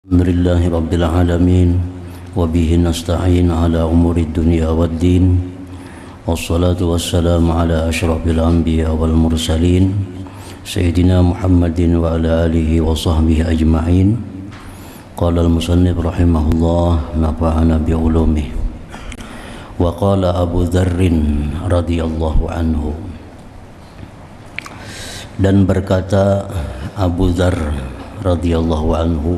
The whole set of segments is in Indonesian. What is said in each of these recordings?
Alhamdulillahi Rabbil Alamin wa bihi nasta'in ala umuri dunya waddin wassalatu wassalamu ala ashrafil anbiya wal mursalin Sayyidina Muhammadin wa ala alihi wa sahbihi ajma'in. Qala al-musannif rahimahullah nafa'ana bi'ulumih. Wa qala Abu Dzarrin radhiyallahu anhu, dan berkata Abu Dzar radhiyallahu anhu,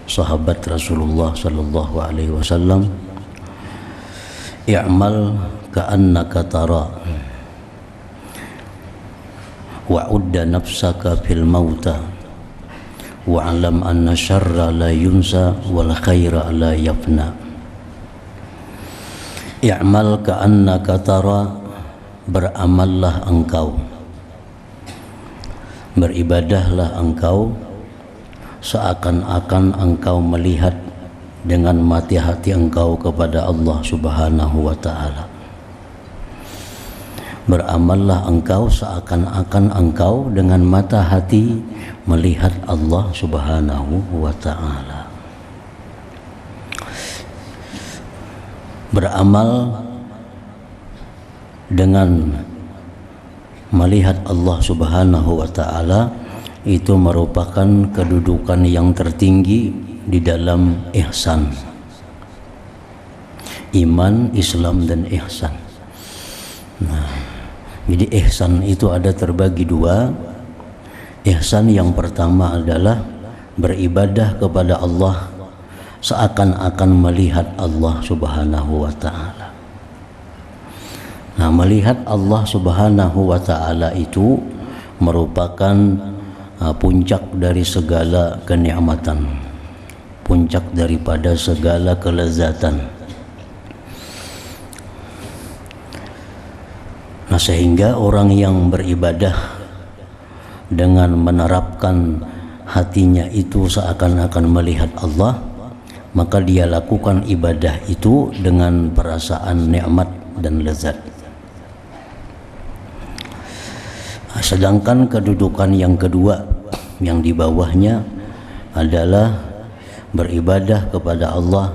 sahabat Rasulullah sallallahu alaihi wasallam, i'mal ka'annaka tara wa udda nafsaka fil mauta wa alam anna syarra la yunsa wal khaira la yafna. I'mal ka'annaka tara, beramallah engkau, beribadahlah engkau seakan-akan engkau melihat dengan mata hati engkau kepada Allah Subhanahu wa ta'ala. Beramallah engkau seakan-akan engkau dengan mata hati melihat Allah Subhanahu wa ta'ala. Beramal dengan melihat Allah Subhanahu wa ta'ala itu merupakan kedudukan yang tertinggi di dalam ihsan, iman, Islam, dan ihsan. Nah, jadi ihsan itu ada terbagi dua. Ihsan yang pertama adalah beribadah kepada Allah seakan-akan melihat Allah Subhanahu wa ta'ala. Nah, melihat Allah Subhanahu wa ta'ala itu merupakan puncak dari segala kenikmatan, puncak daripada segala kelezatan. Nah, sehingga orang yang beribadah dengan menerapkan hatinya itu seakan-akan melihat Allah, maka dia lakukan ibadah itu dengan perasaan nikmat dan lezat. Sedangkan kedudukan yang kedua yang di bawahnya adalah beribadah kepada Allah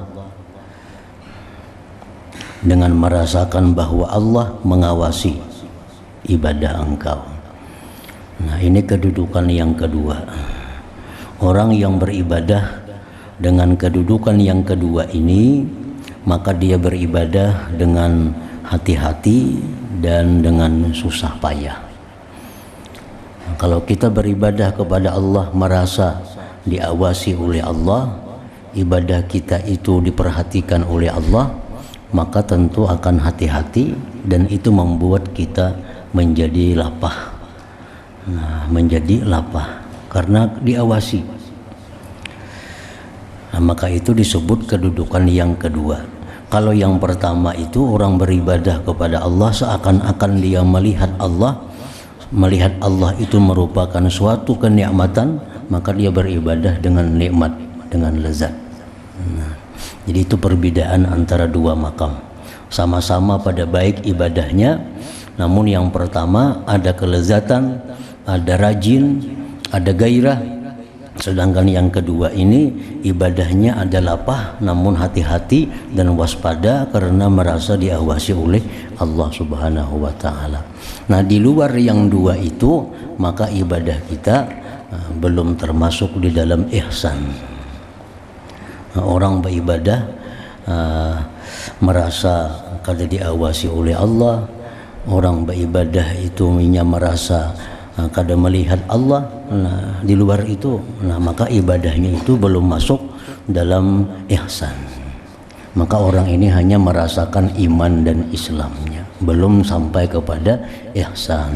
dengan merasakan bahwa Allah mengawasi ibadah engkau. Nah, ini kedudukan yang kedua. Orang yang beribadah dengan kedudukan yang kedua ini, maka dia beribadah dengan hati-hati dan dengan susah payah. Kalau kita beribadah kepada Allah merasa diawasi oleh Allah, ibadah kita itu diperhatikan oleh Allah, maka tentu akan hati-hati dan itu membuat kita menjadi lapah. Nah, menjadi lapah karena diawasi. Nah, maka itu disebut kedudukan yang kedua. Kalau yang pertama itu orang beribadah kepada Allah seakan-akan dia melihat Allah. Melihat Allah itu merupakan suatu kenikmatan, maka dia beribadah dengan nikmat, dengan lezat. Nah, jadi itu perbedaan antara dua makam. Sama-sama pada baik ibadahnya, namun yang pertama ada kelezatan, ada rajin, ada gairah. Sedangkan yang kedua ini ibadahnya ada lapah, namun hati-hati dan waspada karena merasa diawasi oleh Allah Subhanahu wa ta'ala. Nah, di luar yang dua itu maka ibadah kita belum termasuk di dalam ihsan. Nah, orang beribadah merasa kada diawasi oleh Allah, orang beribadah itu merasa kada melihat Allah. Nah, di luar itu, nah maka ibadahnya itu belum masuk dalam ihsan. Maka orang ini hanya merasakan iman dan Islamnya, belum sampai kepada ihsan.